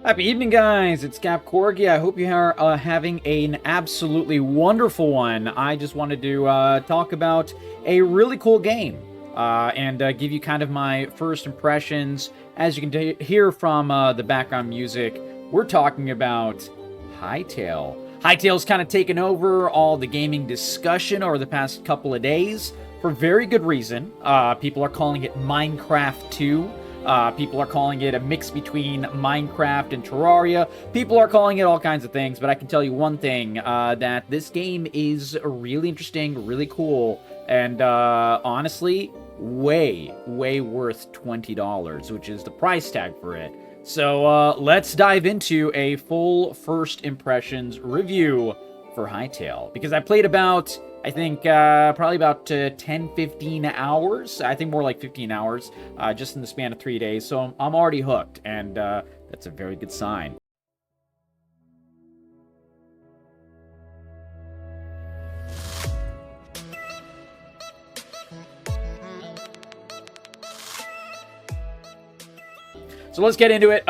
Happy evening, guys. It's Capcorgitv. I hope you are having an absolutely wonderful one. I just wanted to talk about a really cool game and give you kind of my first impressions. As you can hear from the background music, we're talking about Hytale. Hytale's kind of taken over all the gaming discussion over the past couple of days for very good reason. People are calling it Minecraft 2. People are calling it a mix between Minecraft and Terraria. People are calling it all kinds of things, but I can tell you one thing, that this game is really interesting, really cool, and honestly, way worth $20, which is the price tag for it. So let's dive into a full first impressions review for Hytale, because I played about, I think, probably about 10, 15 hours. I think more like 15 hours, just in the span of 3 days. So I'm already hooked, and that's a very good sign. So let's get into it.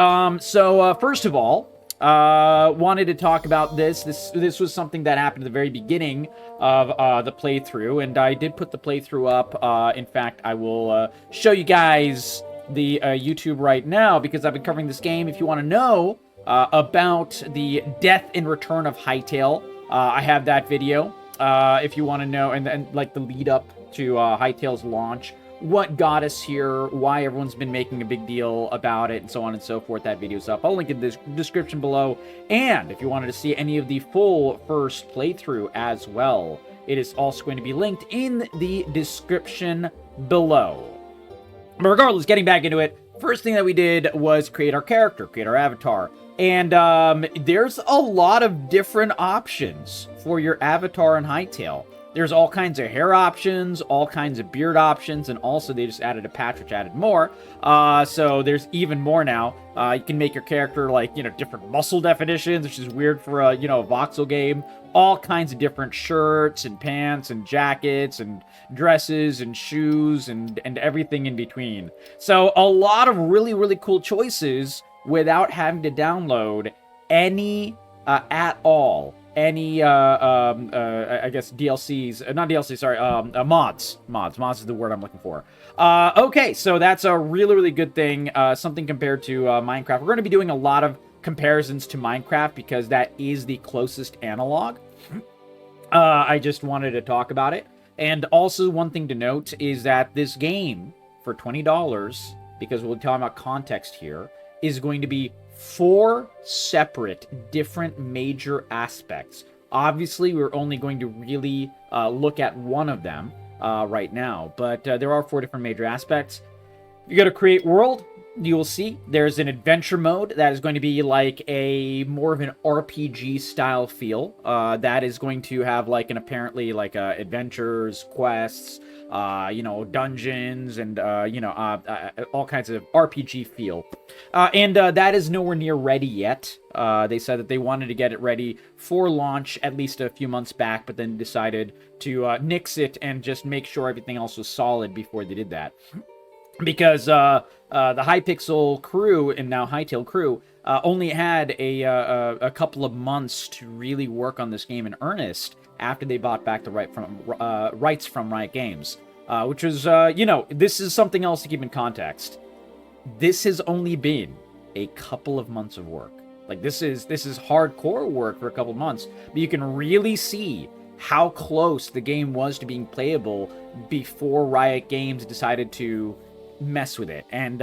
First of all, wanted to talk about this. This was something that happened at the very beginning of the playthrough, and I did put the playthrough up. In fact, I will show you guys the YouTube right now, because I've been covering this game. If you want to know about the death and return of Hytale, I have that video. If you want to know, and like the lead up to Hytale's launch, what got us here, why everyone's been making a big deal about it, and so on and so forth. That video's up. I'll link it in the description below. And if you wanted to see any of the full first playthrough as well, it is also going to be linked in the description below. But regardless, getting back into it, first thing that we did was create our character, create our avatar. And there's a lot of different options for your avatar in Hytale. There's all kinds of hair options, all kinds of beard options, and also they just added a patch which added more. So there's even more now. You can make your character like, different muscle definitions, which is weird for a, a voxel game. All kinds of different shirts and pants and jackets and dresses and shoes and everything in between. So a lot of really cool choices without having to download any at all. Any, I guess DLCs, not DLCs, sorry, mods. Mods is the word I'm looking for. Okay, so that's a really good thing, something compared to Minecraft. We're going to be doing a lot of comparisons to Minecraft, because that is the closest analog. I just wanted to talk about it. And also, one thing to note is that this game, for $20, because we'll talk about context here, is going to be 4 separate different major aspects. Obviously, we're only going to really look at one of them right now, but there are 4 different major aspects. You go to create world, you will see there's an adventure mode that is going to be like a more of an RPG style feel. That is going to have like apparently like adventures, quests, dungeons, and all kinds of RPG feel. And that is nowhere near ready yet. They said that they wanted to get it ready for launch at least a few months back, but then decided to nix it and just make sure everything else was solid before they did that. Because the Hypixel crew, and now Hytale crew, only had a couple of months to really work on this game in earnest after they bought back the rights from Riot Games. Which was, this is something else to keep in context. This has only been a couple of months of work. Like, this is hardcore work for a couple of months. But you can really see how close the game was to being playable before Riot Games decided to mess with it and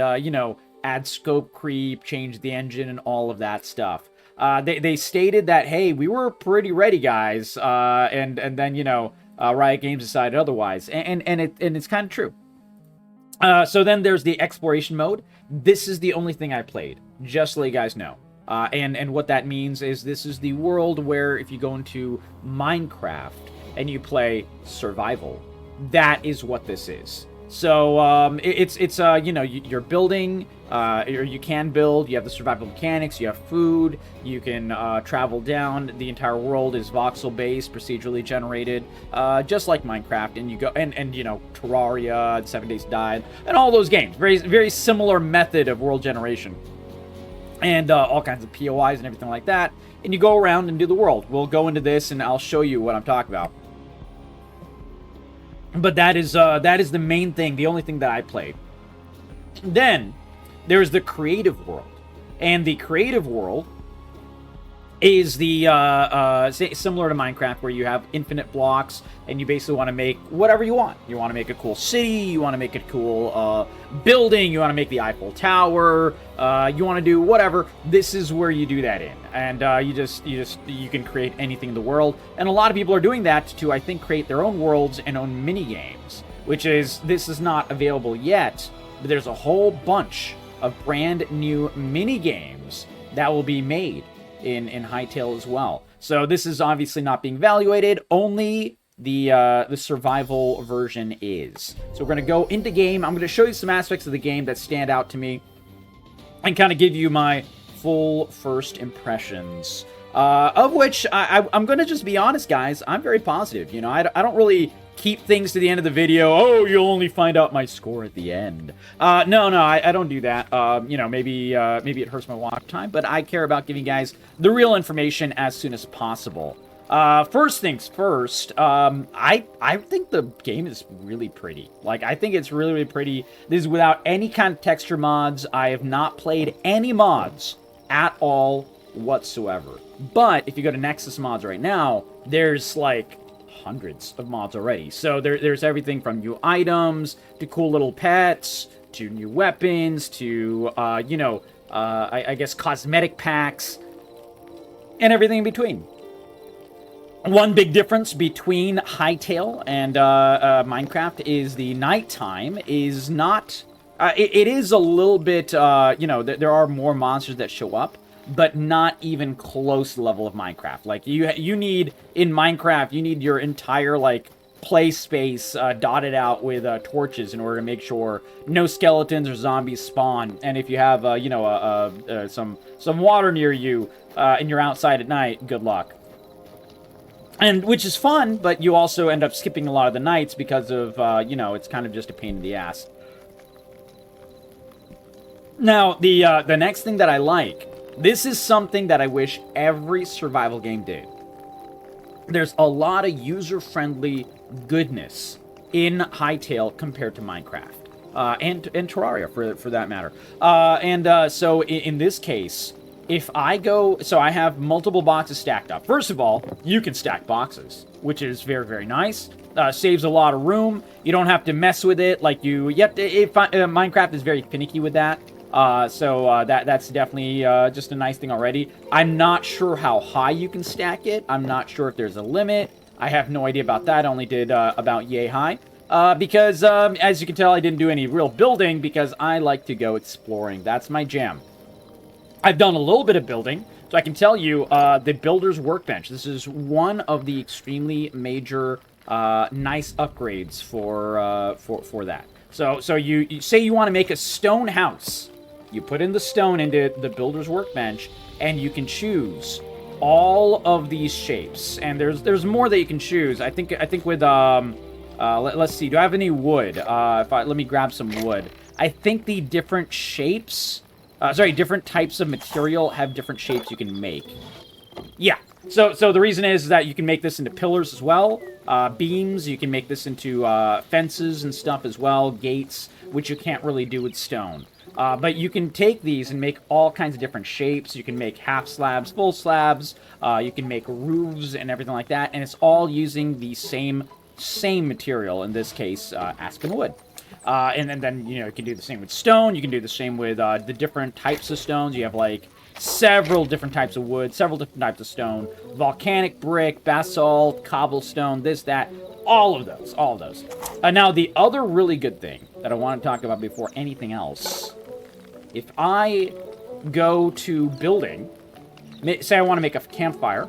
add scope creep, change the engine, and all of that stuff. They stated that, hey, we were pretty ready, guys, and then Riot Games decided otherwise, and it's kind of true. So then there's the exploration mode. This is the only thing I played, just to let you guys know. And what that means is this is the world where if you go into Minecraft and you play survival, that is what this is. So you're building, or you can build. You have the survival mechanics. You have food. You can travel down. The entire world is voxel based, procedurally generated, just like Minecraft. And you go and Terraria, 7 Days to Die, and all those games. Very similar method of world generation. and all kinds of POIs and everything like that. And you go around and do the world. We'll go into this, and I'll show you what I'm talking about. But that is the main thing, the only thing that I played. Then there's the creative world, and the creative world is the similar to Minecraft, where you have infinite blocks and you basically want to make whatever you want. You want to make a cool city, you want to make a cool building, you want to make the Eiffel Tower, you want to do whatever. This is where you do that in, and you can create anything in the world. And a lot of people are doing that to, I think, create their own worlds and own mini games, this is not available yet, but there's a whole bunch of brand new mini games that will be made in Hytale as well. So this is obviously not being evaluated, only the survival version is. So we're going to go into game. I'm going to show you some aspects of the game that stand out to me and kind of give you my full first impressions. Of which, I'm going to just be honest, guys, I'm very positive. You know, I don't really keep things to the end of the video. Oh, you'll only find out my score at the end. No, I don't do that. You know, maybe it hurts my watch time, but I care about giving you guys the real information as soon as possible. First things first, I think the game is really pretty. Like, I think it's really, really pretty. This is without any kind of texture mods. I have not played any mods at all whatsoever. But if you go to Nexus Mods right now, there's like hundreds of mods already. So there's everything from new items to cool little pets to new weapons to I guess cosmetic packs and everything in between. One big difference between Hytale and Minecraft is the nighttime is not it is a little bit there are more monsters that show up, but not even close level of Minecraft. Like, you need, in Minecraft, you need your entire, like, play space dotted out with torches in order to make sure no skeletons or zombies spawn. And if you have, some water near you and you're outside at night, good luck. And, which is fun, but you also end up skipping a lot of the nights because of, it's kind of just a pain in the ass. Now, the next thing that I like, this is something that I wish every survival game did. There's a lot of user-friendly goodness in Hytale compared to Minecraft. And Terraria, for that matter. So in this case, if I go... So I have multiple boxes stacked up. First of all, you can stack boxes, which is very, very nice. Saves a lot of room. You don't have to mess with it like you... Minecraft is very finicky with that. That's definitely just a nice thing already. I'm not sure how high you can stack it. I'm not sure if there's a limit. I have no idea about that. I only did about yay high. Because, as you can tell, I didn't do any real building because I like to go exploring. That's my jam. I've done a little bit of building, so I can tell you the Builder's Workbench. This is one of the extremely major, nice upgrades for that. So you say you want to make a stone house. You put in the stone into the Builder's Workbench, and you can choose all of these shapes. And there's more that you can choose. I think with let's see. Do I have any wood? Let me grab some wood. I think the different shapes, different types of material have different shapes you can make. Yeah. So the reason is that you can make this into pillars as well. Beams, you can make this into fences and stuff as well. Gates, which you can't really do with stone. But you can take these and make all kinds of different shapes. You can make half slabs, full slabs. You can make roofs and everything like that. And it's all using the same material, in this case, aspen wood. And then, you can do the same with stone. You can do the same with the different types of stones. You have, like, several different types of wood, several different types of stone. Volcanic brick, basalt, cobblestone, this, that. All of those. Now, the other really good thing that I want to talk about before anything else, if I go to building, say I want to make a campfire,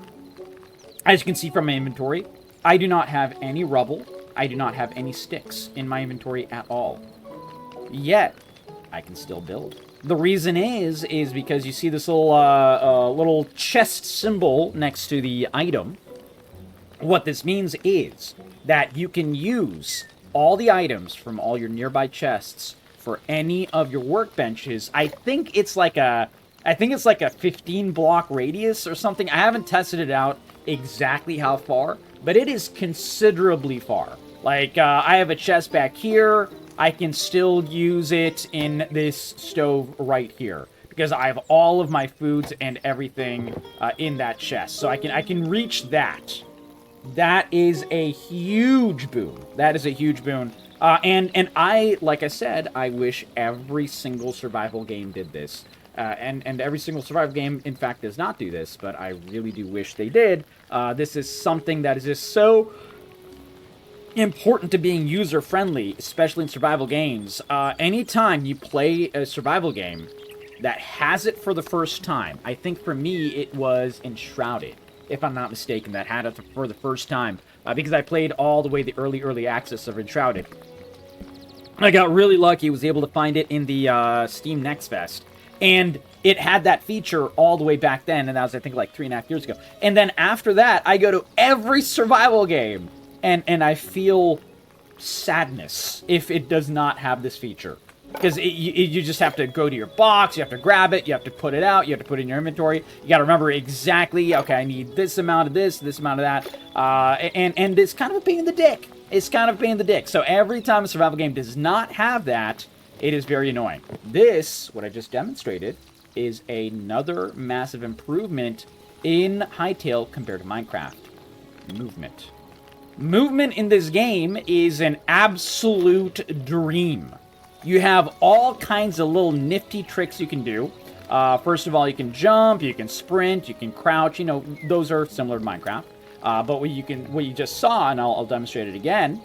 as you can see from my inventory, I do not have any rubble. I do not have any sticks in my inventory at all. Yet, I can still build. The reason is because you see this little chest symbol next to the item. What this means is that you can use all the items from all your nearby chests for any of your workbenches. I think it's like a I think it's like a 15 block radius or something. I haven't tested it out exactly how far, but it is considerably far. Like, I have a chest back here. I can still use it in this stove right here because I have all of my foods and everything in that chest. So I can reach that. That is a huge boon. That is a huge boon. And I, like I said, I wish every single survival game did this. And every single survival game, in fact, does not do this, but I really do wish they did. This is something that is just so important to being user-friendly, especially in survival games. Anytime you play a survival game that has it for the first time, I think for me it was Enshrouded, if I'm not mistaken, that had it for the first time, because I played all the way the early access of Enshrouded. I got really lucky, was able to find it in the Steam Next Fest, and it had that feature all the way back then, and that was, I think, like 3.5 years ago. And then after that, I go to every survival game, and I feel sadness if it does not have this feature. Because you just have to go to your box, you have to grab it, you have to put it out, you have to put it in your inventory. You got to remember exactly, okay, I need this amount of this amount of that. And it's kind of a pain in the dick. It's kind of a pain in the dick. So every time a survival game does not have that, it is very annoying. This, what I just demonstrated, is another massive improvement in Hytale compared to Minecraft. Movement. Movement in this game is an absolute dream. You have all kinds of little nifty tricks you can do. First of all, you can jump, you can sprint, you can crouch. You know, those are similar to Minecraft. But what you just saw, and I'll demonstrate it again,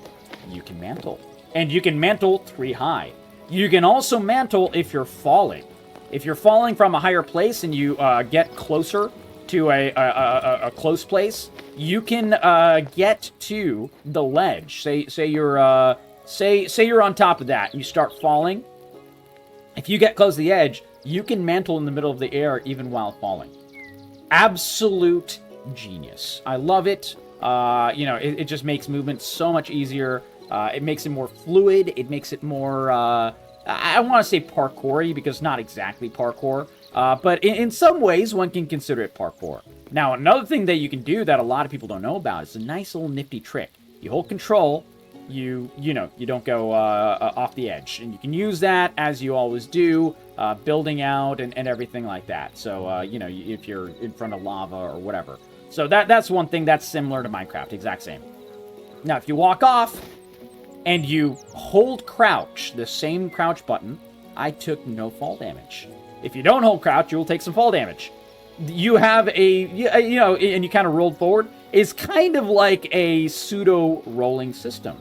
you can mantle. And you can mantle 3 high. You can also mantle if you're falling. If you're falling from a higher place and you get closer to a close place, you can get to the ledge. Say you're on top of that and you start falling. If you get close to the edge, you can mantle in the middle of the air even while falling. Absolute genius. I love it. You know, it just makes movement so much easier. It makes it more fluid. It makes it more, I want to say parkour-y because not exactly parkour. But in some ways, one can consider it parkour. Now, another thing that you can do that a lot of people don't know about is a nice little nifty trick. You hold control, you don't go off the edge. And you can use that, as you always do, building out and everything like that. So, you know, if you're in front of lava or whatever. So that's one thing that's similar to Minecraft, exact same. Now, if you walk off and you hold crouch, the same crouch button, I took no fall damage. If you don't hold crouch, you will take some fall damage. You have you know, and you kind of rolled forward, is kind of like a pseudo rolling system.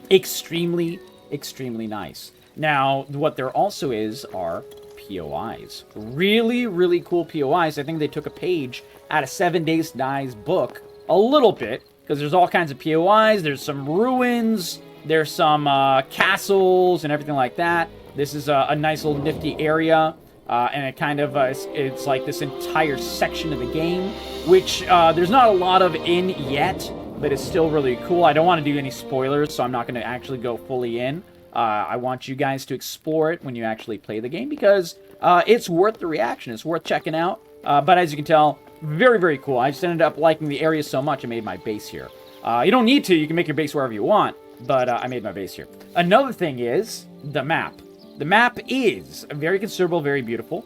Extremely, extremely nice. Now, what there also are POIs. Really, really cool POIs. I think they took a page out of 7 Days to Die's book a little bit, because there's all kinds of POIs. There's some ruins. There's some castles and everything like that. This is a nice little nifty area. And it kind of, it's like this entire section of the game, which there's not a lot of in yet, but it's still really cool. I don't want to do any spoilers, so I'm not going to actually go fully in. I want you guys to explore it when you actually play the game, because it's worth the reaction. It's worth checking out. But as you can tell, very, very cool. I just ended up liking the area so much, I made my base here. You don't need to. You can make your base wherever you want, but I made my base here. Another thing is the map. The map is very considerable, very beautiful,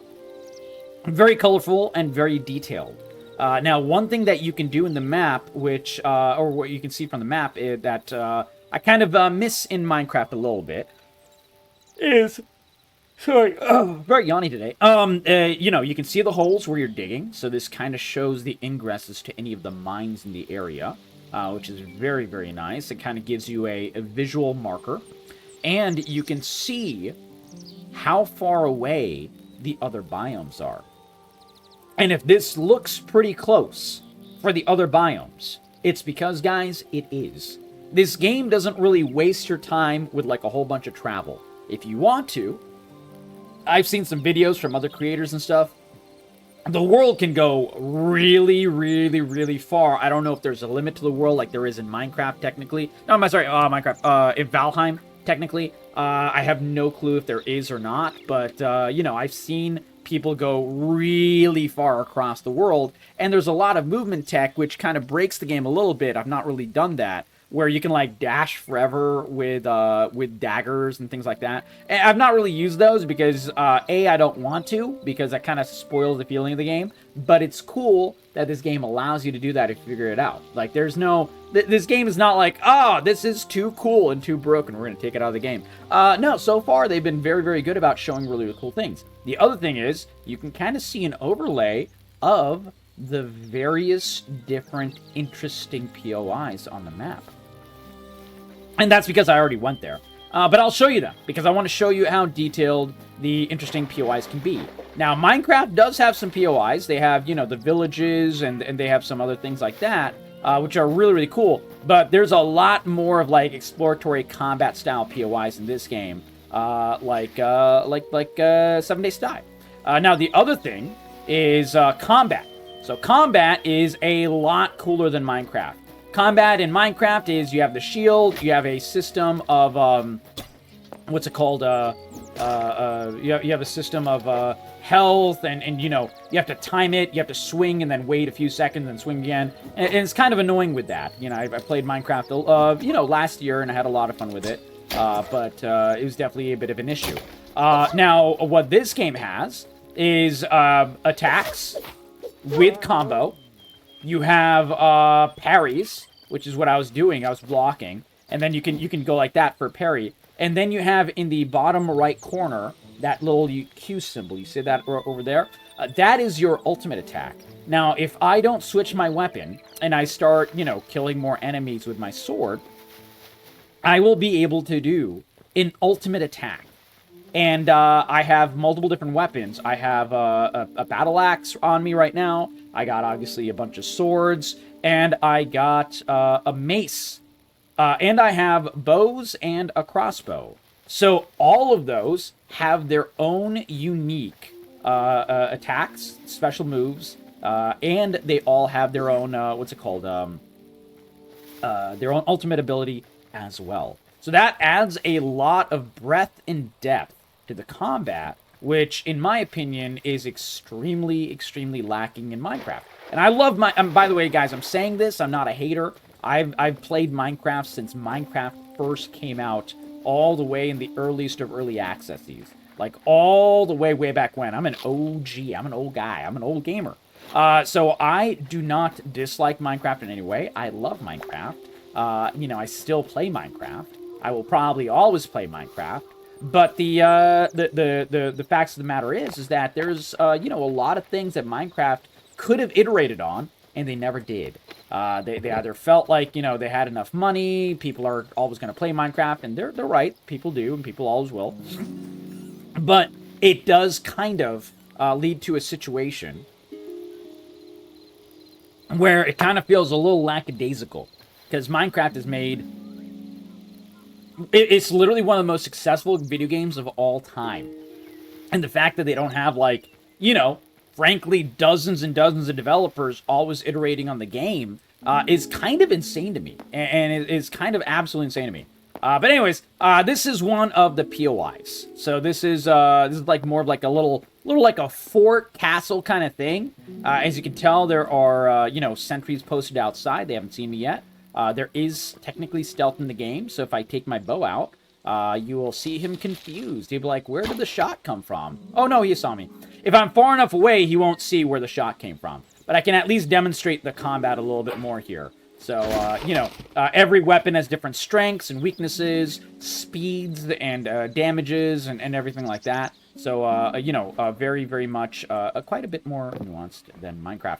very colorful, and very detailed. Now, one thing that you can do in the map, which, or what you can see from the map, is that I kind of miss in Minecraft a little bit, is, sorry, very yawny today. You know, you can see the holes where you're digging, so this kind of shows the ingresses to any of the mines in the area, which is very, very nice. It kind of gives you a visual marker, and you can see how far away the other biomes are. And if this looks pretty close for the other biomes, it's because, guys, it is. This game doesn't really waste your time with like a whole bunch of travel. If you want to, I've seen some videos from other creators and stuff. The world can go really, really, really far. I don't know if there's a limit to the world like there is in Minecraft, technically. No, I'm sorry, Minecraft. In Valheim, technically. I have no clue if there is or not, but, you know, I've seen people go really far across the world. And there's a lot of movement tech, which kind of breaks the game a little bit. I've not really done that, where you can like dash forever with daggers and things like that. And I've not really used those because I don't want to, because that kind of spoils the feeling of the game. But it's cool that this game allows you to do that if you figure it out. Like there's no this game is not like, oh, this is too cool and too broken, we're gonna take it out of the game. No, so far they've been very, very good about showing really, really cool things. The other thing is you can kind of see an overlay of the various different interesting POIs on the map. And that's because I already went there. But I'll show you them, because I want to show you how detailed the interesting POIs can be. Now, Minecraft does have some POIs. They have, you know, the villages, and they have some other things like that, which are really, really cool. But there's a lot more of, like, exploratory combat-style POIs in this game, like 7 Days to Die. Now, the other thing is combat. So combat is a lot cooler than Minecraft. Combat in Minecraft is you have the shield, you have a system of, what's it called, you have a system of health, and you know, you have to time it, you have to swing and then wait a few seconds and swing again, and it's kind of annoying with that. You know, I played Minecraft, you know, last year, and I had a lot of fun with it, but it was definitely a bit of an issue. Now, what this game has is attacks with combo. You have parries, which is what I was doing. I was blocking, and then you can go like that for a parry. And then you have in the bottom right corner that little Q symbol. You see that over there? That is your ultimate attack. Now, if I don't switch my weapon and I start, you know, killing more enemies with my sword, I will be able to do an ultimate attack. And I have multiple different weapons. I have a battle axe on me right now. I got, obviously, a bunch of swords. And I got a mace. And I have bows and a crossbow. So all of those have their own unique attacks, special moves. And they all have their own, what's it called? Their own ultimate ability as well. So that adds a lot of breadth and depth to the combat, which, in my opinion, is extremely, extremely lacking in Minecraft. And I love by the way, guys, I'm saying this, I'm not a hater. I've played Minecraft since Minecraft first came out, all the way in the earliest of early accesses. Like, all the way back when. I'm an OG, I'm an old guy, I'm an old gamer. So I do not dislike Minecraft in any way. I love Minecraft. You know, I still play Minecraft. I will probably always play Minecraft. But the facts of the matter is that there's, you know, a lot of things that Minecraft could have iterated on, and they never did. They either felt like, you know, they had enough money, people are always going to play Minecraft, and they're right, people do, and people always will. But it does kind of lead to a situation where it kind of feels a little lackadaisical, because Minecraft is made... It's literally one of the most successful video games of all time. And the fact that they don't have, like, you know, frankly, dozens and dozens of developers always iterating on the game is kind of insane to me. And it is kind of absolutely insane to me. But anyways, this is one of the POIs. So this is like more of like a little like a fort castle kind of thing. As you can tell, there are, you know, sentries posted outside. They haven't seen me yet. There is technically stealth in the game, so if I take my bow out, you will see him confused. He'll be like, where did the shot come from? Oh, no, he saw me. If I'm far enough away, he won't see where the shot came from. But I can at least demonstrate the combat a little bit more here. So, you know, every weapon has different strengths and weaknesses, speeds and damages and everything like that. So, you know, very, very much quite a bit more nuanced than Minecraft.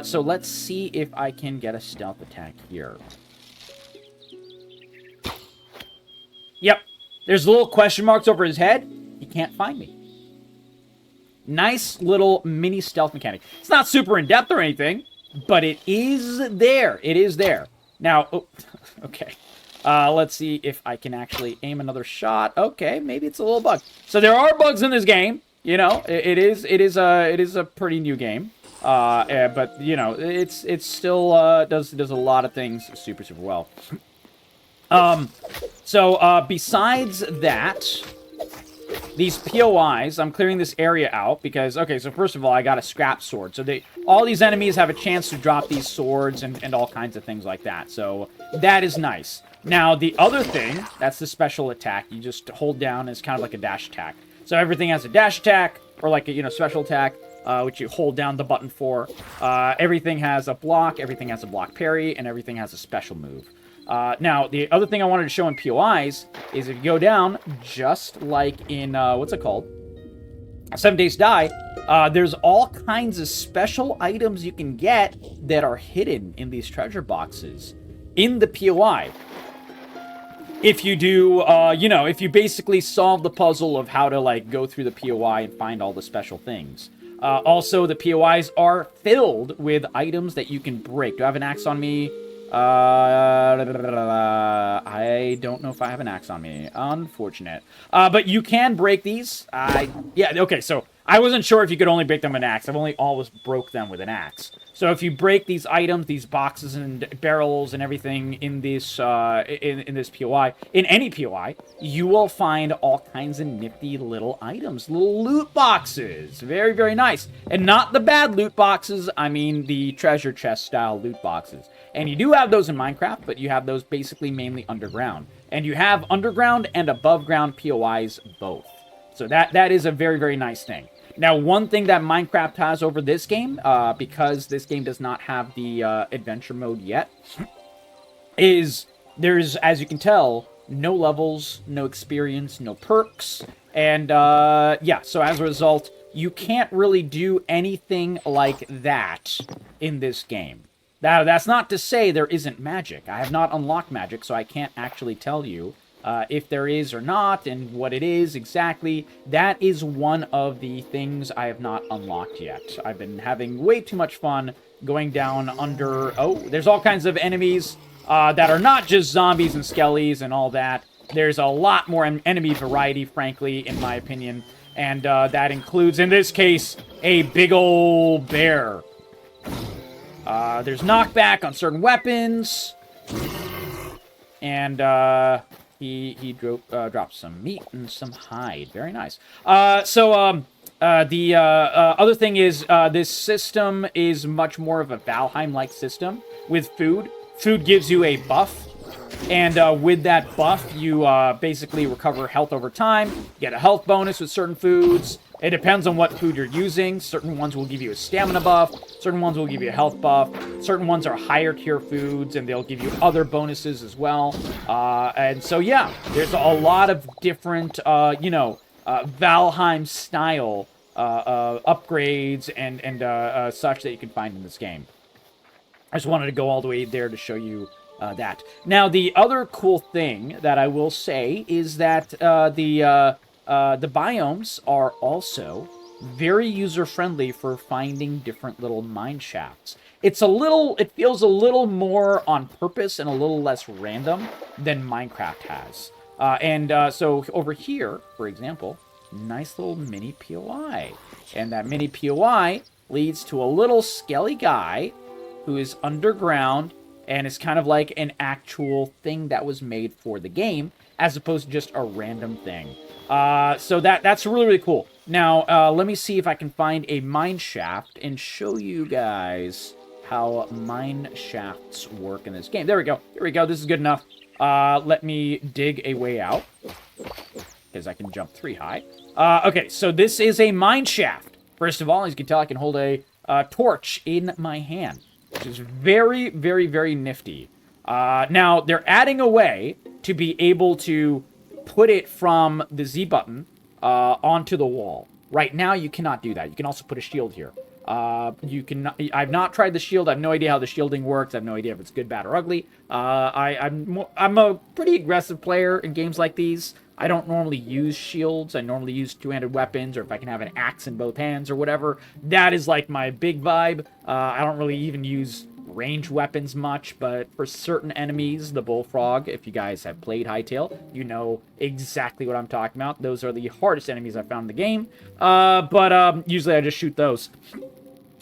So let's see if I can get a stealth attack here. Yep. There's little question marks over his head. He can't find me. Nice little mini stealth mechanic. It's not super in-depth or anything, but it is there. It is there. Now, oh, okay. Let's see if I can actually aim another shot. Okay, maybe it's a little bug. So there are bugs in this game. You know, it is a pretty new game. But you know, it's still does a lot of things super well. Besides that, these POIs, I'm clearing this area out because, okay, so first of all, I got a scrap sword. So all these enemies have a chance to drop these swords and all kinds of things like that. So that is nice. Now, the other thing, that's the special attack. You just hold down, it's kind of like a dash attack. So everything has a dash attack, or like a, special attack, which you hold down the button for. Everything has a block, everything has a block parry, and everything has a special move. Now, the other thing I wanted to show in POIs is if you go down, just like in, what's it called? 7 Days to Die, there's all kinds of special items you can get that are hidden in these treasure boxes in the POI. If you do, if you basically solve the puzzle of how to, like, go through the POI and find all the special things. Also, the POIs are filled with items that you can break. Do I have an axe on me? I don't know if I have an axe on me. Unfortunate. But you can break these. Yeah, okay, so I wasn't sure if you could only break them with an axe. I've only always broke them with an axe. So if you break these items, these boxes and barrels and everything in this in this POI, in any POI, you will find all kinds of nifty little items, little loot boxes. Very, very nice. And not the bad loot boxes, I mean the treasure chest style loot boxes. And you do have those in Minecraft, but you have those basically mainly underground. And you have underground and above ground POIs both. So that is a very, very nice thing. Now, one thing that Minecraft has over this game, because this game does not have the adventure mode yet, is there's, as you can tell, no levels, no experience, no perks, and yeah, so as a result, you can't really do anything like that in this game. Now, that's not to say there isn't magic. I have not unlocked magic, so I can't actually tell you if there is or not, and what it is exactly. That is one of the things I have not unlocked yet. I've been having way too much fun going down under... Oh, there's all kinds of enemies that are not just zombies and skellies and all that. There's a lot more enemy variety, frankly, in my opinion. And that includes, in this case, a big ol' bear. There's knockback on certain weapons. And he dropped some meat and some hide. Very nice. The other thing is this system is much more of a Valheim-like system with food. Food gives you a buff. And with that buff, you basically recover health over time. Get a health bonus with certain foods. It depends on what food you're using. Certain ones will give you a stamina buff. Certain ones will give you a health buff. Certain ones are higher tier foods, and they'll give you other bonuses as well. And so, yeah, there's a lot of different, Valheim-style upgrades and such that you can find in this game. I just wanted to go all the way there to show you that. Now, the other cool thing that I will say is that the biomes are also very user-friendly for finding different little mine shafts. It feels a little more on purpose and a little less random than Minecraft has. So over here, for example, nice little mini POI. And that mini POI leads to a little skelly guy who is underground, and it's kind of like an actual thing that was made for the game, as opposed to just a random thing. So that's really, really cool. Now, let me see if I can find a mine shaft and show you guys how mine shafts work in this game. There we go. Here we go. This is good enough. Let me dig a way out, because I can jump 3 high. Okay, so this is a mine shaft. First of all, as you can tell, I can hold a torch in my hand, which is very, very, very nifty. Now, they're adding a way to be able to put it from the Z button onto the wall. Right now, you cannot do that. You can also put a shield here. I've not tried the shield. I have no idea how the shielding works. I have no idea if it's good, bad, or ugly. I'm a pretty aggressive player in games like these. I don't normally use shields. I normally use two-handed weapons, or if I can have an axe in both hands or whatever. That is like my big vibe. I don't really even use ranged weapons much, but for certain enemies, the bullfrog, if you guys have played Hytale, you know exactly what I'm talking about. Those are the hardest enemies I found in the game, but usually I just shoot those.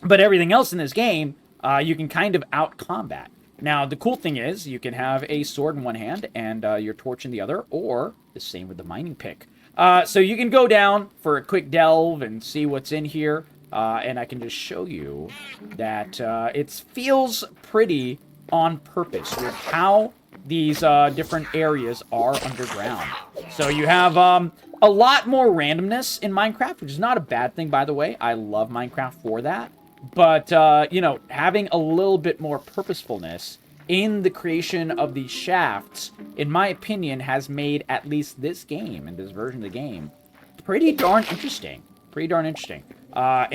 But everything else in this game, you can kind of out-combat. Now, the cool thing is, you can have a sword in one hand and your torch in the other, or the same with the mining pick. So you can go down for a quick delve and see what's in here. And I can just show you that it feels pretty on purpose with how these different areas are underground. So you have a lot more randomness in Minecraft, which is not a bad thing, by the way. I love Minecraft for that. But, you know, having a little bit more purposefulness in the creation of these shafts, in my opinion, has made at least this game, and this version of the game, pretty darn interesting. Pretty darn interesting. I've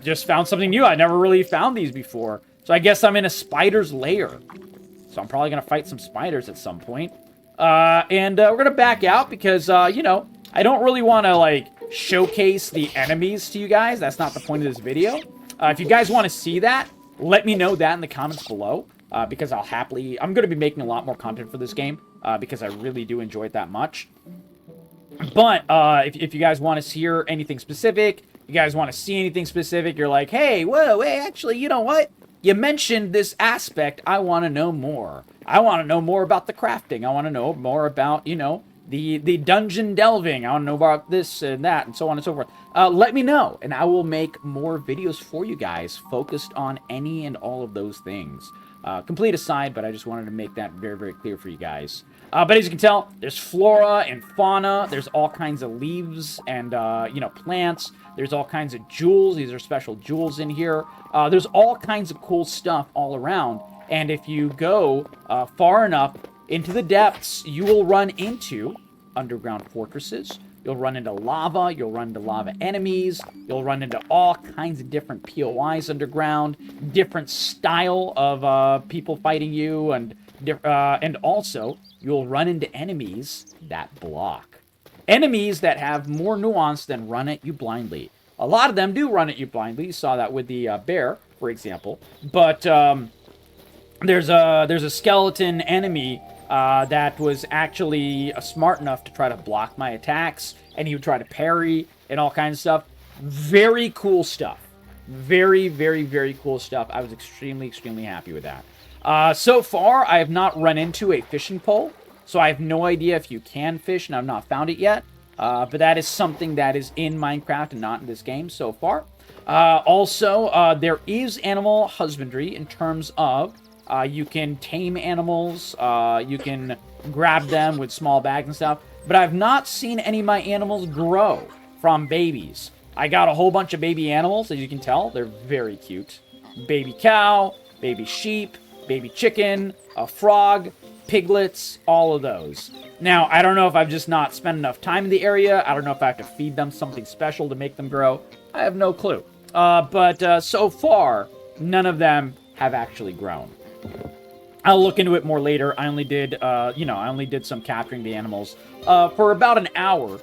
just found something new. I never really found these before. So I guess I'm in a spider's lair. So I'm probably going to fight some spiders at some point. We're going to back out because, you know, I don't really want to, like, showcase the enemies to you guys. That's not the point of this video. If you guys want to see that, let me know that in the comments below. Because I'm going to be making a lot more content for this game. Because I really do enjoy it that much. But, if you guys want to hear anything specific, you guys want to see anything specific, you're like, hey, whoa, hey, actually, you know what? You mentioned this aspect. I want to know more. I want to know more about the crafting. I want to know more about, you know, the dungeon delving. I want to know about this and that and so on and so forth. Let me know, and I will make more videos for you guys focused on any and all of those things. Complete aside, but I just wanted to make that very, very clear for you guys. But as you can tell, there's flora and fauna. There's all kinds of leaves and, you know, plants. There's all kinds of jewels. These are special jewels in here. There's all kinds of cool stuff all around. And if you go far enough into the depths, you will run into underground fortresses. You'll run into lava. You'll run into lava enemies. You'll run into all kinds of different POIs underground. Different style of people fighting you. And also, you'll run into enemies that block. Enemies that have more nuance than run at you blindly. A lot of them do run at you blindly. You saw that with the bear, for example. But there's a skeleton enemy that was actually smart enough to try to block my attacks, and he would try to parry and all kinds of stuff. Very cool stuff. Very, very, very cool stuff. I was extremely, extremely happy with that. So far, I have not run into a fishing pole, so I have no idea if you can fish, and I've not found it yet. But that is something that is in Minecraft and not in this game so far. Also, there is animal husbandry in terms of you can tame animals, you can grab them with small bags and stuff, but I've not seen any of my animals grow from babies. I got a whole bunch of baby animals, as you can tell. They're very cute. Baby cow, baby sheep, baby chicken, a frog, piglets, all of those. Now, I don't know if I've just not spent enough time in the area. I don't know if I have to feed them something special to make them grow. I have no clue. But so far, none of them have actually grown. I'll look into it more later. I only did, I only did some capturing the animals for about an hour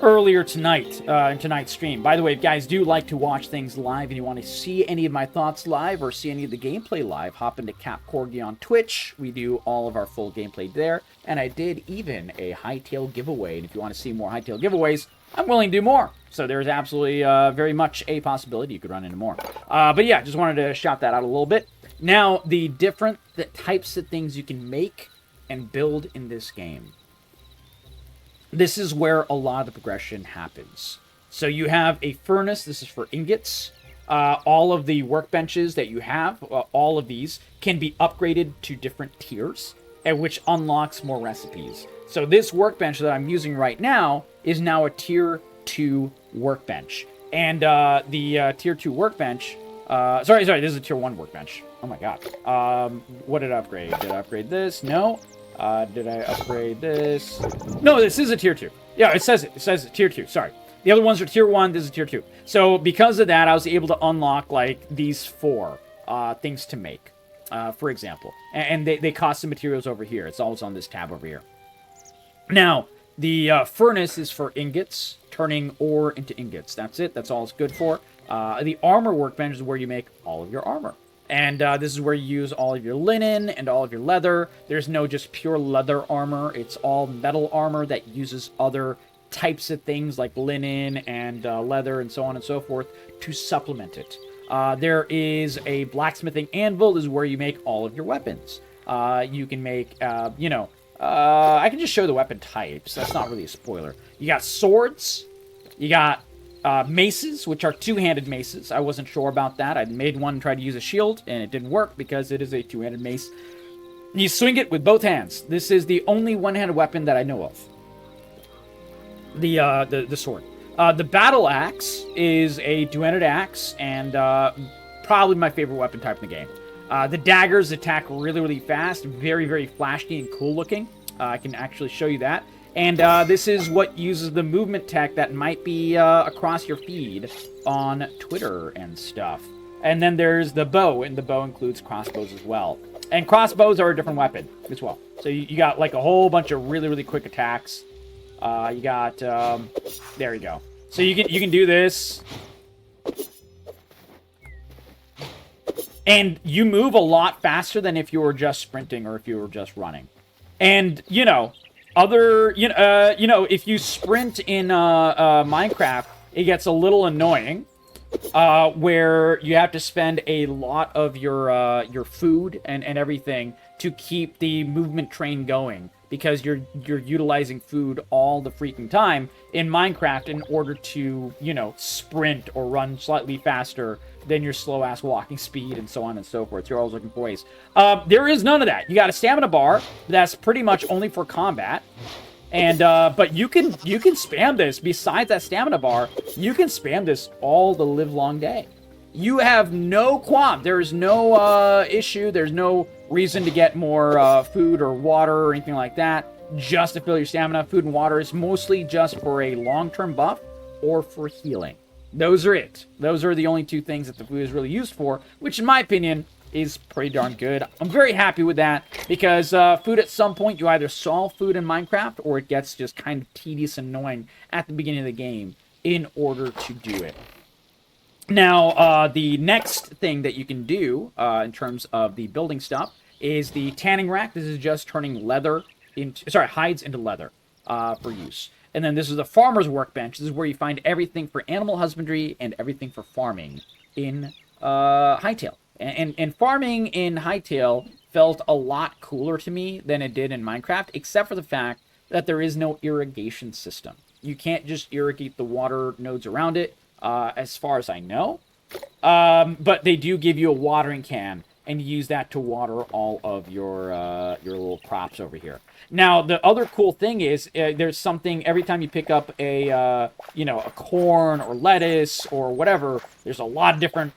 earlier tonight, in tonight's stream. By the way, if you guys do like to watch things live and you want to see any of my thoughts live or see any of the gameplay live, hop into Capcorgitv on Twitch. We do all of our full gameplay there. And I did even a Hytale giveaway. And if you want to see more Hytale giveaways, I'm willing to do more. So there's absolutely very much a possibility you could run into more. But yeah, just wanted to shout that out a little bit. Now, the different types of things you can make and build in this game. This is where a lot of the progression happens. So you have a furnace. This is for ingots. All of the workbenches that you have, all of these, can be upgraded to different tiers, which unlocks more recipes. So this workbench that I'm using right now is now a tier 2 workbench. And the tier 2 workbench... sorry, this is a tier 1 workbench. Oh my god. What did I upgrade? Did I upgrade this? No. Did I upgrade this? No, this is a tier 2. Yeah, it says it. It says tier 2. Sorry. The other ones are tier 1. This is tier 2. So because of that, I was able to unlock, like, these 4 things to make, for example. And they cost some materials over here. It's always on this tab over here. Now, the furnace is for ingots, turning ore into ingots. That's it. That's all it's good for. The armor workbench is where you make all of your armor. And this is where you use all of your linen and all of your leather. There's no just pure leather armor. It's all metal armor that uses other types of things like linen and leather and so on and so forth to supplement it. There is a blacksmithing anvil. This is where you make all of your weapons. You can make, I can just show the weapon types. That's not really a spoiler. You got swords. You got maces, which are two-handed maces. I wasn't sure about that. I made one try to use a shield, and it didn't work because it is a two-handed mace. You swing it with both hands. This is the only one-handed weapon that I know of. The sword. The battle axe is a two-handed axe, and probably my favorite weapon type in the game. The daggers attack really, really fast, very, very flashy and cool looking. I can actually show you that. And this is what uses the movement tech that might be across your feed on Twitter and stuff. And then there's the bow, and the bow includes crossbows as well. And crossbows are a different weapon as well. So you got like a whole bunch of really, really quick attacks. You got, there you go. So you can do this. And you move a lot faster than if you were just sprinting or if you were just running. And, you know, if you sprint in Minecraft, it gets a little annoying. Where you have to spend a lot of your food and everything to keep the movement train going. Because you're utilizing food all the freaking time in Minecraft in order to, you know, sprint or run slightly faster than your slow-ass walking speed and so on and so forth. You're always looking for ways. There is none of that. You got a stamina bar that's pretty much only for combat. And, but you can spam this. Besides that stamina bar, you can spam this all the live-long day. You have no qualm. There is no issue. There's no reason to get more food or water or anything like that. Just to fill your stamina. Food and water is mostly just for a long-term buff or for healing. Those are it. Those are the only two things that the food is really used for, which in my opinion is pretty darn good. I'm very happy with that because food at some point, you either solve food in Minecraft or it gets just kind of tedious and annoying at the beginning of the game in order to do it. Now, the next thing that you can do in terms of the building stuff is the tanning rack. This is just turning hides into leather for use. And then this is the farmer's workbench. This is where you find everything for animal husbandry and everything for farming in Hytale. And farming in Hytale felt a lot cooler to me than it did in Minecraft, except for the fact that there is no irrigation system. You can't just irrigate the water nodes around it, as far as I know. But they do give you a watering can, and you use that to water all of your little crops over here. Now, the other cool thing is there's something every time you pick up a corn or lettuce or whatever. There's a lot of different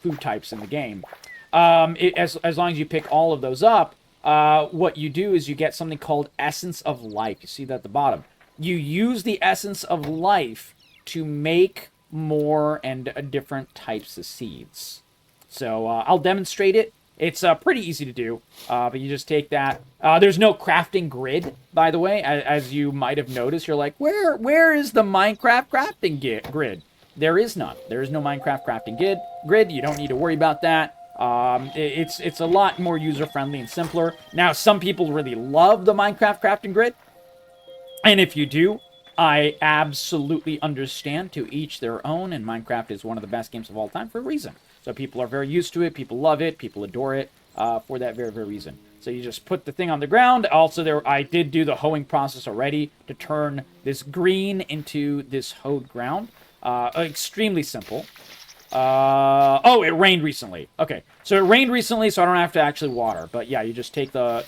food types in the game. As long as you pick all of those up, what you do is you get something called Essence of Life. You see that at the bottom. You use the Essence of Life to make more and different types of seeds. So I'll demonstrate it. It's pretty easy to do, but you just take that. There's no crafting grid, by the way, as you might have noticed. You're like, where is the Minecraft crafting grid? There is none. There is no Minecraft crafting grid. You don't need to worry about that. It's a lot more user-friendly and simpler. Now, some people really love the Minecraft crafting grid, and if you do, I absolutely understand. To each their own, and Minecraft is one of the best games of all time for a reason. So people are very used to it, people love it, people adore it for that very, very reason. So you just put the thing on the ground. Also, I did do the hoeing process already to turn this green into this hoed ground. Extremely simple. Oh, it rained recently. Okay, so it rained recently, so I don't have to actually water. But yeah, you just take the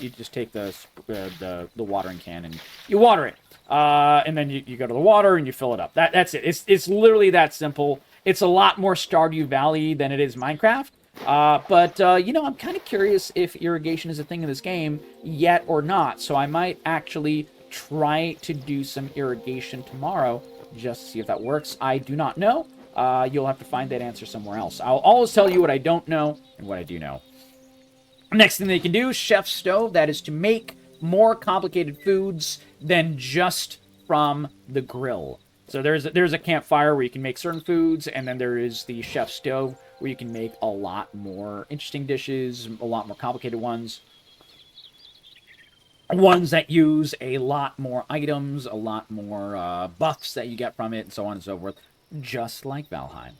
watering can and you water it. And then you go to the water and you fill it up. That's it. It's literally that simple. It's a lot more Stardew Valley than it is Minecraft. But I'm kind of curious if irrigation is a thing in this game yet or not. So I might actually try to do some irrigation tomorrow just to see if that works. I do not know. You'll have to find that answer somewhere else. I'll always tell you what I don't know and what I do know. Next thing they can do, Chef's Stove. That is to make more complicated foods than just from the grill. So there's a campfire where you can make certain foods, and then there is the Chef's Stove where you can make a lot more interesting dishes, a lot more complicated ones. Ones that use a lot more items, a lot more buffs that you get from it, and so on and so forth, just like Valheim.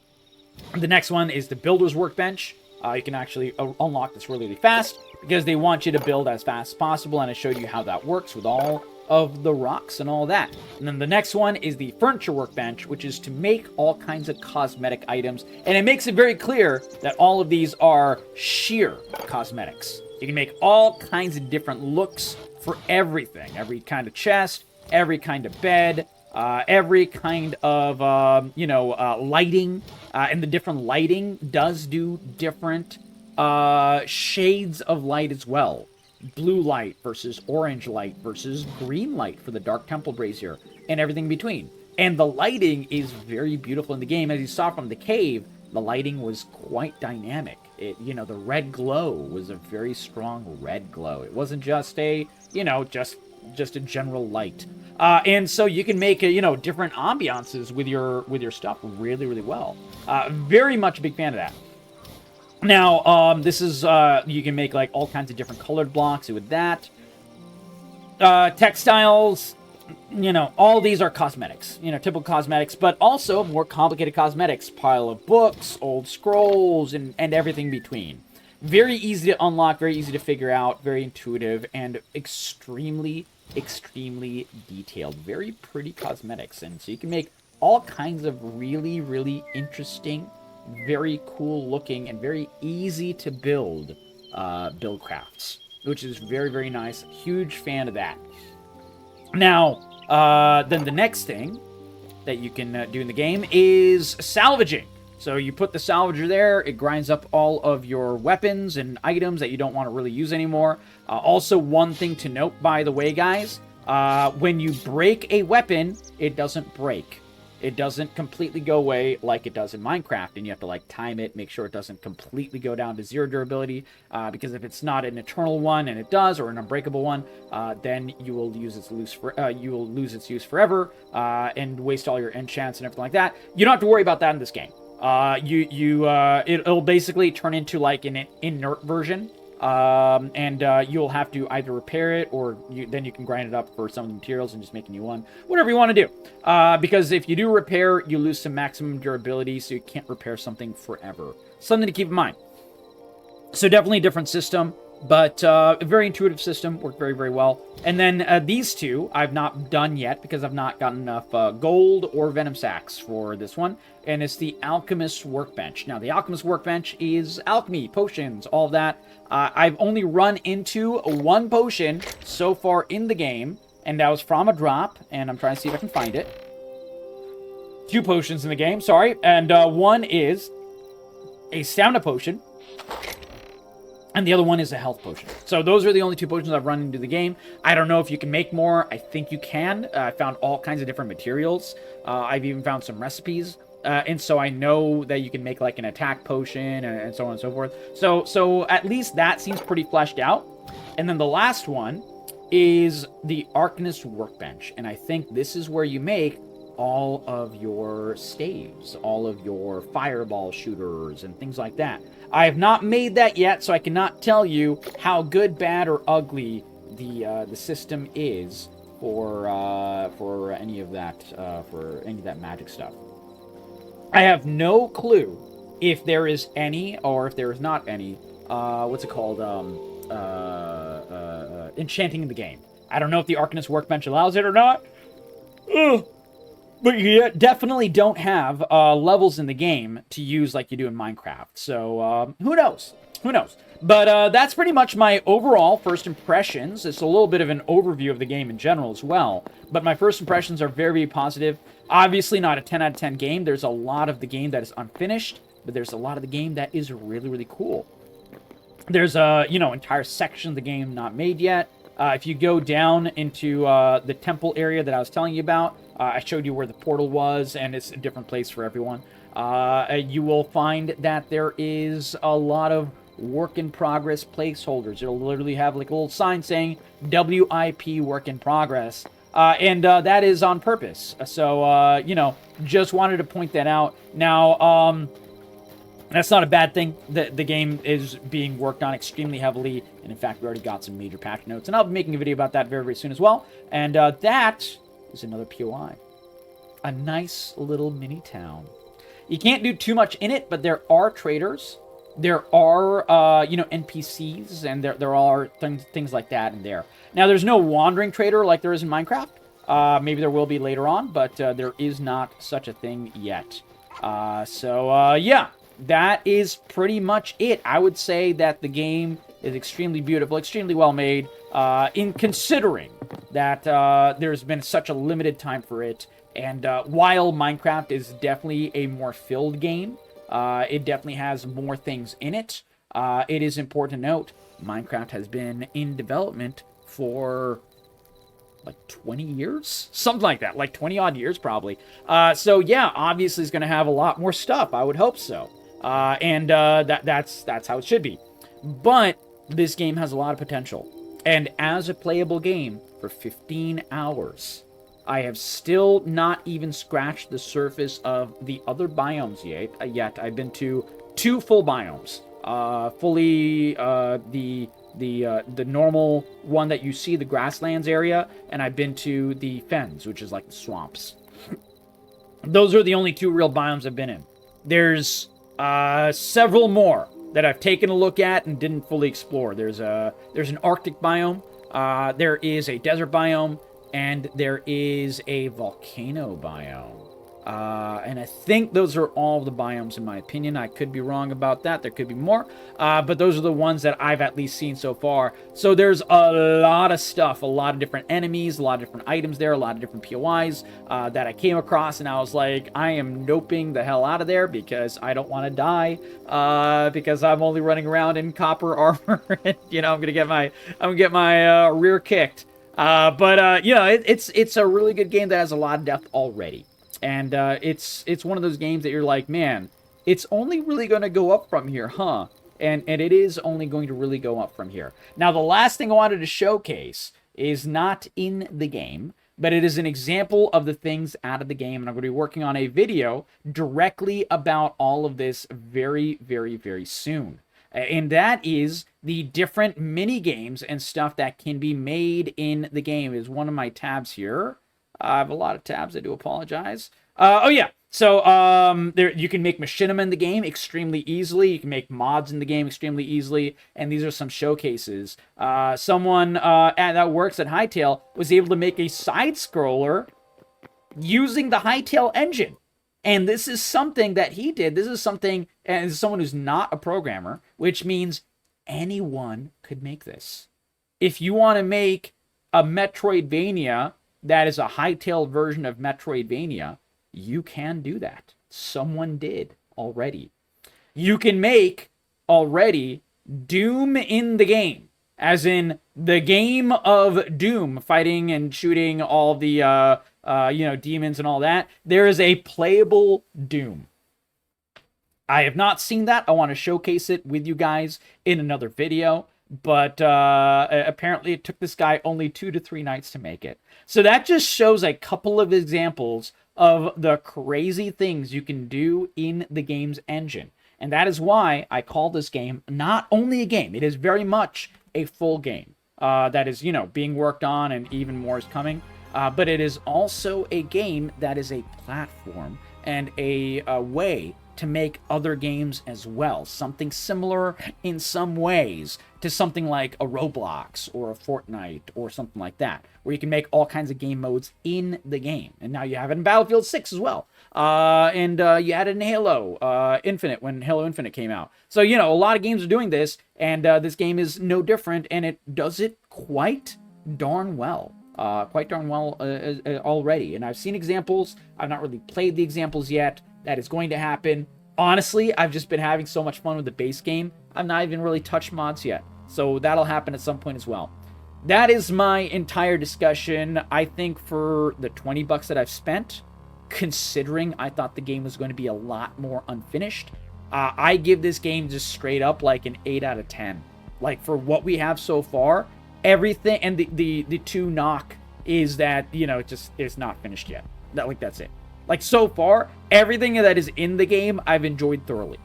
The next one is the Builder's Workbench. You can actually unlock this really, really fast because they want you to build as fast as possible, and I showed you how that works with all of the rocks and all that. And then the next one is the furniture workbench, which is to make all kinds of cosmetic items, and it makes it very clear that all of these are sheer cosmetics. You can make all kinds of different looks for everything, every kind of chest, every kind of bed, every kind of lighting, and the different lighting does do different shades of light as well. Blue light versus orange light versus green light for the Dark Temple Brazier, and everything in between. And the lighting is very beautiful in the game. As you saw from the cave, the lighting was quite dynamic. The red glow was a very strong red glow. It wasn't just a, just a general light. And so you can make, different ambiances with your stuff really, really well. Very much a big fan of that. Now, this is, you can make, like, all kinds of different colored blocks with that. Textiles, all these are cosmetics. Typical cosmetics, but also more complicated cosmetics. Pile of books, old scrolls, and everything between. Very easy to unlock, very easy to figure out, very intuitive, and extremely, extremely detailed. Very pretty cosmetics. And so you can make all kinds of really, really interesting, very cool looking, and very easy to build crafts, which is very, very nice. Huge fan of that. Now, then the next thing that you can do in the game is salvaging. So you put the salvager there, it grinds up all of your weapons and items that you don't want to really use anymore. Also, one thing to note, by the way, guys, when you break a weapon, it doesn't break. It doesn't completely go away like it does in Minecraft, and you have to, like, time it, make sure it doesn't completely go down to 0 durability, because if it's not an eternal one, and it does, or an unbreakable one, then you will lose its use forever, and waste all your enchants and everything like that. You don't have to worry about that in this game. It'll basically turn into, like, an inert version, and you'll have to either repair it, or then you can grind it up for some of the materials and just make a new one. Whatever you want to do. Because if you do repair, you lose some maximum durability, so you can't repair something forever. Something to keep in mind. So definitely a different system, but a very intuitive system. Worked very, very well. And then these two I've not done yet because I've not gotten enough gold or venom sacks for this one. And it's the Alchemist Workbench. Now, the Alchemist Workbench is alchemy, potions, all of that. I've only run into one potion so far in the game, and that was from a drop, and I'm trying to see if I can find it. 2 potions in the game, sorry, and one is a stamina potion, and the other one is a health potion. So those are the only 2 potions I've run into the game. I don't know if you can make more. I think you can. I found all kinds of different materials. I've even found some recipes. And so I know that you can make, like, an attack potion and so on and so forth. So at least that seems pretty fleshed out. And then the last one is the Arcanist Workbench. And I think this is where you make all of your staves, all of your fireball shooters and things like that. I have not made that yet, so I cannot tell you how good, bad, or ugly the system is for any of that magic stuff. I have no clue if there is any, or if there is not any, what's it called, enchanting in the game. I don't know if the Arcanist Workbench allows it or not. Ugh. But you definitely don't have levels in the game to use like you do in Minecraft. So, who knows? Who knows? But that's pretty much my overall first impressions. It's a little bit of an overview of the game in general as well. But my first impressions are very, very positive. Obviously not a 10 out of 10 game. There's a lot of the game that is unfinished. But there's a lot of the game that is really, really cool. There's a, entire section of the game not made yet. If you go down into the temple area that I was telling you about, I showed you where the portal was, and it's a different place for everyone. You will find that there is a lot of work in progress placeholders. It'll literally have like a little sign saying WIP work in progress. And that is on purpose. So, just wanted to point that out. Now, that's not a bad thing. The game is being worked on extremely heavily. And in fact, we already got some major patch notes. And I'll be making a video about that very, very soon as well. And that is another POI. A nice little mini town. You can't do too much in it, but there are traders. there are, NPCs, and there are things like that in there. Now, there's no wandering trader like there is in Minecraft. Maybe there will be later on, but there is not such a thing yet. Yeah, that is pretty much it. I would say that the game is extremely beautiful, extremely well made, in considering that there's been such a limited time for it. And while Minecraft is definitely a more filled game, it definitely has more things in it. It is important to note, Minecraft has been in development for like 20 years? Something like that, like 20 odd years probably. So yeah, obviously it's going to have a lot more stuff. I would hope so. That's how it should be. But this game has a lot of potential. And as a playable game for 15 hours, I have still not even scratched the surface of the other biomes yet. I've been to 2 full biomes. Fully the normal one that you see, the grasslands area, and I've been to the fens, which is like the swamps. Those are the only 2 real biomes I've been in. There's several more that I've taken a look at and didn't fully explore. There's an Arctic biome, there is a desert biome, and there is a volcano biome. And I think those are all the biomes in my opinion. I could be wrong about that. There could be more. But those are the ones that I've at least seen so far. So there's a lot of stuff, a lot of different enemies, a lot of different items there, a lot of different POIs that I came across. And I was like, I am noping the hell out of there because I don't want to die. Because I'm only running around in copper armor. And, I'm going to get my rear kicked. It's a really good game that has a lot of depth already. And it's one of those games that you're like, man, it's only really going to go up from here, huh? And it is only going to really go up from here. Now, the last thing I wanted to showcase is not in the game, but it is an example of the things out of the game. And I'm going to be working on a video directly about all of this very, very, very soon. And that is the different mini games and stuff that can be made in the game. Is one of my tabs here. I have a lot of tabs. I do apologize. So there you can make machinima in the game extremely easily. You can make mods in the game extremely easily. And these are some showcases. Someone that works at Hytale was able to make a side scroller using the Hytale engine. And this is something that he did. This is something, and this is someone who's not a programmer, which means anyone could make this. If you want to make a Metroidvania that is a Hytale version of Metroidvania, you can do that. Someone did already. You can make already Doom in the game, as in the game of Doom, fighting and shooting all the demons and all that. There is a playable Doom. I have not seen that. I want to showcase it with you guys in another video. But apparently it took this guy only 2 to 3 nights to make it. So that just shows a couple of examples of the crazy things you can do in the game's engine. And that is why I call this game not only a game, it is very much a full game that is, being worked on, and even more is coming. But it is also a game that is a platform and a way to make other games as well. Something similar in some ways to something like a Roblox or a Fortnite or something like that, where you can make all kinds of game modes in the game. And now you have it in Battlefield 6 as well. And you added in Halo Infinite when Halo Infinite came out. So, a lot of games are doing this, and this game is no different, and it does it quite darn well. Already. And I've seen examples. I've not really played the examples yet. That is going to happen. Honestly, I've just been having so much fun with the base game. I've not even really touched mods yet. So that'll happen at some point as well. That is my entire discussion. I think for the $20 that I've spent, considering I thought the game was going to be a lot more unfinished, I give this game just straight up like an 8 out of 10. Like, for what we have so far, everything, and the 2 knock is that, it just is not finished yet. That's it. Like, so far, everything that is in the game, I've enjoyed thoroughly.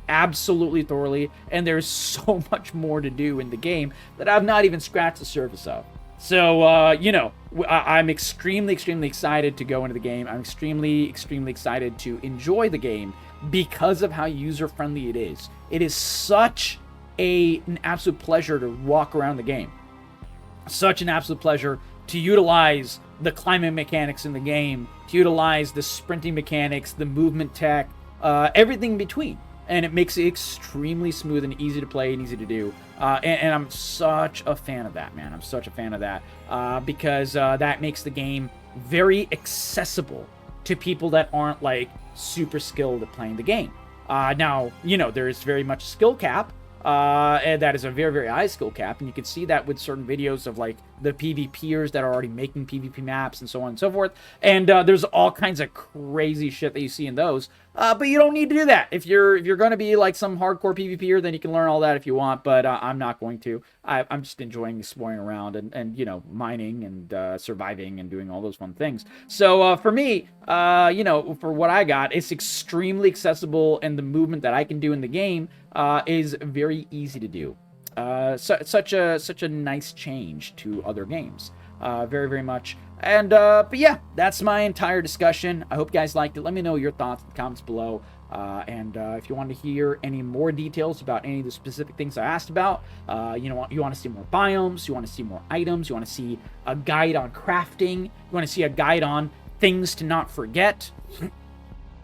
Absolutely thoroughly. And there's so much more to do in the game that I've not even scratched the surface of. So, I'm extremely, extremely excited to go into the game. I'm extremely, extremely excited to enjoy the game. because of how user-friendly it is. It is such an absolute pleasure to walk around the game. Such an absolute pleasure to utilize the climbing mechanics in the game, to utilize the sprinting mechanics, the movement tech, everything in between. And it makes it extremely smooth and easy to play and easy to do. And I'm such a fan of that, man. I'm such a fan of that because that makes the game very accessible to people that aren't like super skilled at playing the game. Now, you know, there is very much a skill cap. And that is a very, very high skill cap. And you can see that with certain videos of like the PvPers that are already making PvP maps and so on and so forth. And there's all kinds of crazy shit that you see in those. But you don't need to do that. If you're going to be like some hardcore PvPer, then you can learn all that if you want. But I'm not going to. I'm just enjoying exploring around and you know, mining and surviving and doing all those fun things. So for me, you know, for what I got, it's extremely accessible, and the movement that I can do in the game is very easy to do. Such a nice change to other games. Very, very much. And but yeah, that's my entire discussion. I hope you guys liked it. Let me know your thoughts in the comments below. And if you want to hear any more details about any of the specific things I asked about, you know, you want to see more biomes, you want to see more items, you want to see a guide on crafting, you want to see a guide on things to not forget,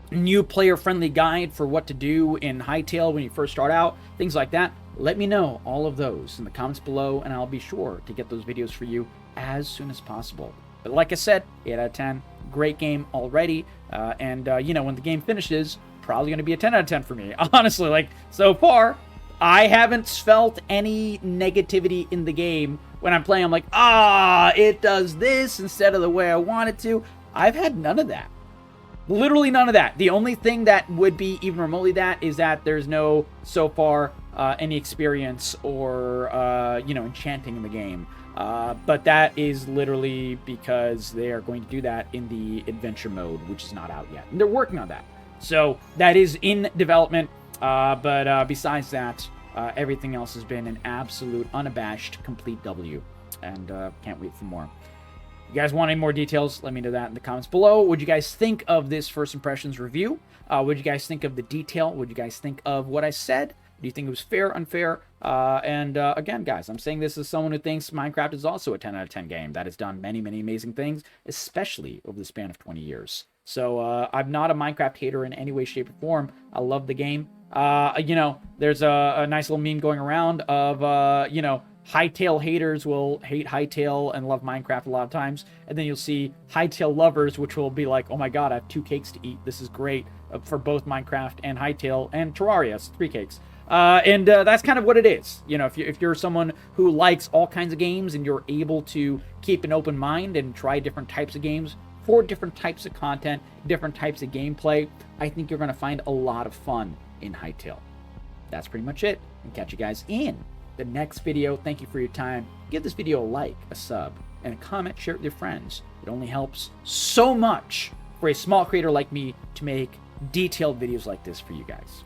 new player-friendly guide for what to do in Hytale when you first start out, things like that. Let me know all of those in the comments below, and I'll be sure to get those videos for you as soon as possible. But like I said, 8 out of 10, great game already, and you know, when the game finishes, probably going to be a 10 out of 10 for me. Honestly, like, so far, I haven't felt any negativity in the game when I'm playing. I'm like, it does this instead of the way I want it to. I've had none of that. Literally none of that. The only thing that would be even remotely that is that there's no, so far, any experience or, you know, enchanting in the game. But that is literally because they are going to do that in the adventure mode, which is not out yet. And they're working on that. So that is in development. But besides that, everything else has been an absolute, unabashed, complete W. And can't wait for more. If you guys want any more details, let me know that in the comments below. What do you guys think of this first impressions review? What do you guys think of the detail? What do you guys think of what I said? Do you think it was fair, unfair? And again, guys, I'm saying this as someone who thinks Minecraft is also a 10 out of 10 game that has done many, many amazing things, especially over the span of 20 years. So I'm not a Minecraft hater in any way, shape, or form. I love the game. You know, there's a nice little meme going around of, you know, Hytale haters will hate Hytale and love Minecraft a lot of times. And then you'll see Hytale lovers, which will be like, oh my god, I have 2 cakes to eat. This is great for both Minecraft and Hytale and Terraria. It's 3 cakes. And that's kind of what it is. You know, if you're someone who likes all kinds of games and you're able to keep an open mind and try different types of games for different types of content, different types of gameplay, I think you're going to find a lot of fun in Hytale. That's pretty much it. And catch you guys in the next video. Thank you for your time. Give this video a like, a sub, and a comment. Share it with your friends. It only helps so much for a small creator like me to make detailed videos like this for you guys.